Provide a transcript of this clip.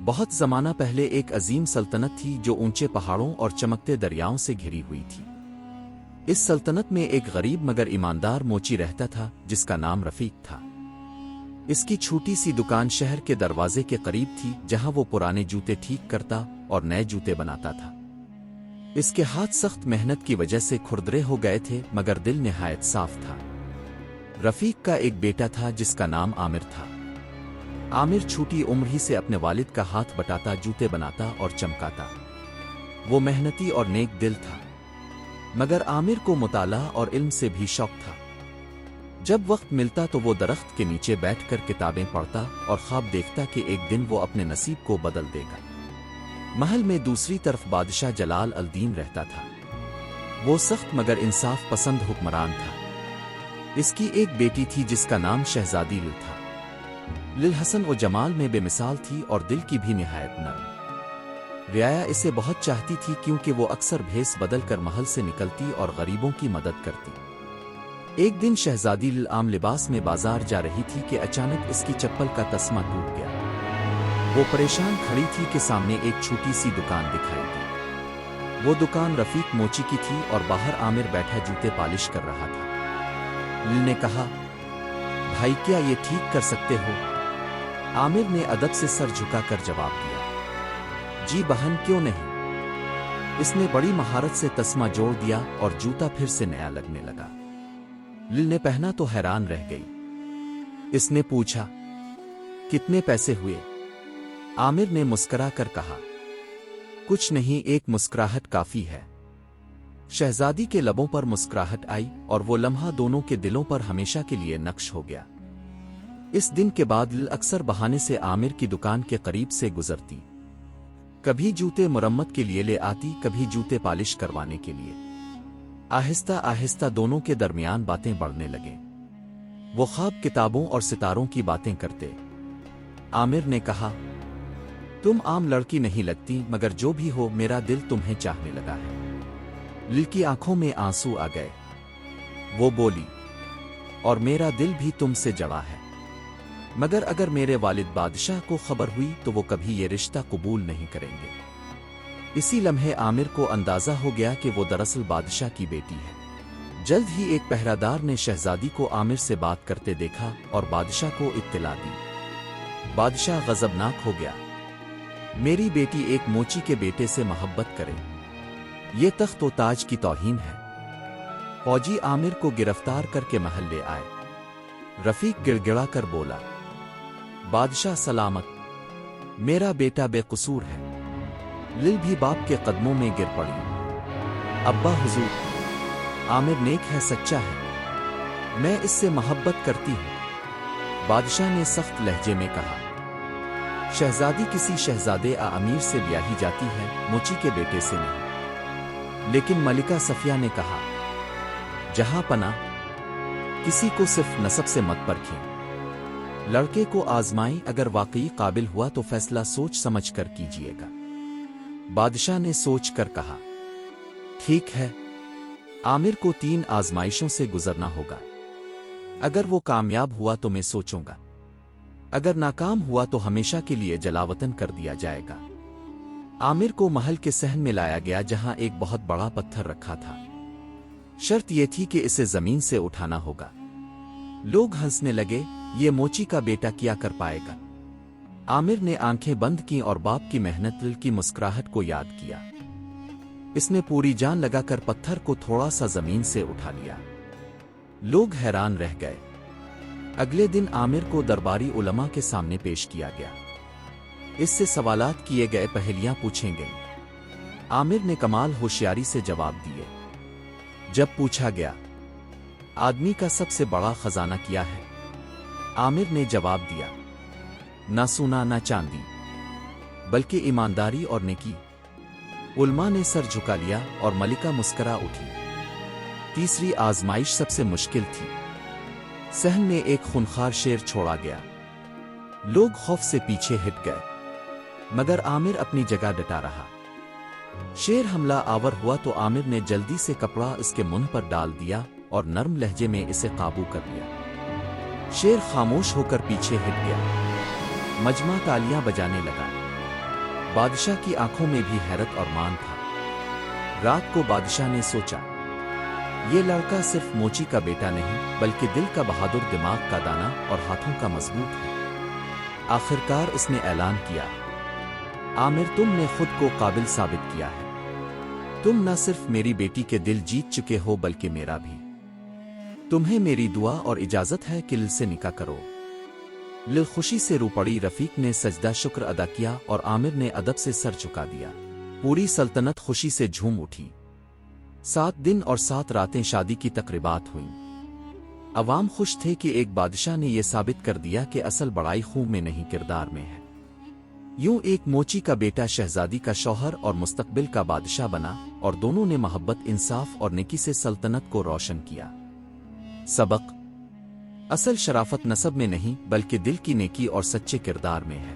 بہت زمانہ پہلے ایک عظیم سلطنت تھی جو اونچے پہاڑوں اور چمکتے دریاؤں سے گھری ہوئی تھی۔ اس سلطنت میں ایک غریب مگر ایماندار موچی رہتا تھا جس کا نام رفیق تھا۔ اس کی چھوٹی سی دکان شہر کے دروازے کے قریب تھی جہاں وہ پرانے جوتے ٹھیک کرتا اور نئے جوتے بناتا تھا۔ اس کے ہاتھ سخت محنت کی وجہ سے کھردرے ہو گئے تھے مگر دل نہایت صاف تھا۔ رفیق کا ایک بیٹا تھا جس کا نام عامر تھا۔ عامر چھوٹی عمر ہی سے اپنے والد کا ہاتھ بٹاتا، جوتے بناتا اور چمکاتا۔ وہ محنتی اور نیک دل تھا، مگر عامر کو مطالعہ اور علم سے بھی شوق تھا۔ جب وقت ملتا تو وہ درخت کے نیچے بیٹھ کر کتابیں پڑھتا اور خواب دیکھتا کہ ایک دن وہ اپنے نصیب کو بدل دے گا۔ محل میں دوسری طرف بادشاہ جلال الدین رہتا تھا۔ وہ سخت مگر انصاف پسند حکمران تھا۔ اس کی ایک بیٹی تھی جس کا نام شہزادی لل تھا۔ لل حسن و جمال میں بے مثال تھی اور دل کی بھی نہایت نرم۔ رعایا اسے بہت چاہتی تھی کیونکہ وہ اکثر بھیس بدل کر محل سے نکلتی اور غریبوں کی مدد کرتی۔ ایک دن شہزادی لل عام لباس میں بازار جا رہی تھی کہ اچانک اس کی چپل کا تسمہ ٹوٹ گیا۔ وہ پریشان کھڑی تھی کہ سامنے ایک چھوٹی سی دکان دکھائی دی۔ وہ دکان رفیق موچی کی تھی اور باہر عامر بیٹھا جوتے پالش کر رہا تھا۔ لل نے کہا، بھائی کیا یہ ٹھیک کر سکتے ہو؟ عامر نے ادب سے سر جھکا کر جواب دیا، جی بہن کیوں نہیں۔ اس نے بڑی مہارت سے تسمہ جوڑ دیا اور جوتا پھر سے نیا لگنے لگا۔ لل نے پہنا تو حیران رہ گئی۔ اس نے پوچھا، کتنے پیسے ہوئے؟ عامر نے مسکرا کر کہا، کچھ نہیں، ایک مسکراہٹ کافی ہے۔ شہزادی کے لبوں پر مسکراہٹ آئی اور وہ لمحہ دونوں کے دلوں پر ہمیشہ کے لیے نقش ہو گیا۔ اس دن کے بعد لل اکثر بہانے سے عامر کی دکان کے قریب سے گزرتی۔ کبھی جوتے مرمت کے لیے لے آتی، کبھی جوتے پالش کروانے کے لیے۔ آہستہ آہستہ دونوں کے درمیان باتیں بڑھنے لگیں۔ وہ خواب، کتابوں اور ستاروں کی باتیں کرتے۔ عامر نے کہا، تم عام لڑکی نہیں لگتی، مگر جو بھی ہو میرا دل تمہیں چاہنے لگا ہے۔ لل کی آنکھوں میں آنسو آ گئے۔ وہ بولی، اور میرا دل بھی تم سے جڑا ہے، مگر اگر میرے والد بادشاہ کو خبر ہوئی تو وہ کبھی یہ رشتہ قبول نہیں کریں گے۔ اسی لمحے عامر کو اندازہ ہو گیا کہ وہ دراصل بادشاہ کی بیٹی ہے۔ جلد ہی ایک پہرادار نے شہزادی کو عامر سے بات کرتے دیکھا اور بادشاہ کو اطلاع دی۔ بادشاہ غضبناک ہو گیا، میری بیٹی ایک موچی کے بیٹے سے محبت کرے، یہ تخت و تاج کی توہین ہے۔ فوجی عامر کو گرفتار کر کے محل لے آئے۔ رفیق گڑ گڑا کر بولا، بادشاہ سلامت، میرا بیٹا بے قصور ہے۔ لل بھی باپ کے قدموں میں گر پڑی، ابا حضور، عامر نیک ہے، سچا ہے، میں اس سے محبت کرتی ہوں۔ بادشاہ نے سخت لہجے میں کہا، شہزادی کسی شہزادے امیر سے بیاہی جاتی ہے، موچی کے بیٹے سے نہیں۔ لیکن ملکہ صفیہ نے کہا، جہاں پناہ، کسی کو صرف نسب سے مت پرکھیں، لڑکے کو آزمائیں، اگر واقعی قابل ہوا تو فیصلہ سوچ سمجھ کر کیجیے گا۔ بادشاہ نے سوچ کر کہا، ٹھیک ہے، عامر کو 3 آزمائشوں سے گزرنا ہوگا۔ اگر وہ کامیاب ہوا تو میں سوچوں گا، اگر ناکام ہوا تو ہمیشہ کے لیے جلاوطن کر دیا جائے گا۔ عامر کو محل کے صحن میں لایا گیا جہاں ایک بہت بڑا پتھر رکھا تھا۔ شرط یہ تھی کہ اسے زمین سے اٹھانا ہوگا۔ لوگ ہنسنے لگے، یہ موچی کا بیٹا کیا کر پائے گا؟ عامر نے آنکھیں بند کیں اور باپ کی محنت، دل کی مسکراہٹ کو یاد کیا۔ اس نے پوری جان لگا کر پتھر کو تھوڑا سا زمین سے اٹھا لیا۔ لوگ حیران رہ گئے۔ اگلے دن عامر کو درباری علماء کے سامنے پیش کیا گیا۔ اس سے سوالات کیے گئے، پہیلیاں پوچھیں گئیں۔ عامر نے کمال ہوشیاری سے جواب دیے۔ جب پوچھا گیا، آدمی کا سب سے بڑا خزانہ کیا ہے؟ عامر نے جواب دیا، نہ سونا نہ چاندی، بلکہ ایمانداری اور نیکی۔ علماء نے سر جھکا لیا اور ملکہ مسکرا اٹھی۔ تیسری آزمائش سب سے مشکل تھی۔ صحن میں ایک خونخوار شیر چھوڑا گیا۔ لوگ خوف سے پیچھے ہٹ گئے، مگر عامر اپنی جگہ ڈٹا رہا۔ شیر حملہ آور ہوا تو عامر نے جلدی سے کپڑا اس کے منہ پر ڈال دیا اور نرم لہجے میں اسے قابو کر لیا۔ شیر خاموش ہو کر پیچھے ہٹ گیا۔ مجمع تالیاں بجانے لگا۔ بادشاہ کی آنکھوں میں بھی حیرت اور مان تھا۔ رات کو بادشاہ نے سوچا، یہ لڑکا صرف موچی کا بیٹا نہیں بلکہ دل کا بہادر، دماغ کا دانا اور ہاتھوں کا مضبوط ہے۔ آخرکار اس نے اعلان کیا، عامر، تم نے خود کو قابل ثابت کیا ہے۔ تم نہ صرف میری بیٹی کے دل جیت چکے ہو بلکہ میرا بھی۔ تمہیں میری دعا اور اجازت ہے کہ لل سے نکاح کرو۔ لل خوشی سے رو پڑی۔ رفیق نے سجدہ شکر ادا کیا اور عامر نے ادب سے سر جھکا دیا۔ پوری سلطنت خوشی سے جھوم اٹھی۔ 7 دن اور 7 راتیں شادی کی تقریبات ہوئیں۔ عوام خوش تھے کہ ایک بادشاہ نے یہ ثابت کر دیا کہ اصل بڑائی خون میں نہیں کردار میں ہے۔ یوں ایک موچی کا بیٹا شہزادی کا شوہر اور مستقبل کا بادشاہ بنا، اور دونوں نے محبت، انصاف اور نیکی سے سلطنت کو روشن کیا۔ سبق: اصل شرافت نسب میں نہیں بلکہ دل کی نیکی اور سچے کردار میں ہے۔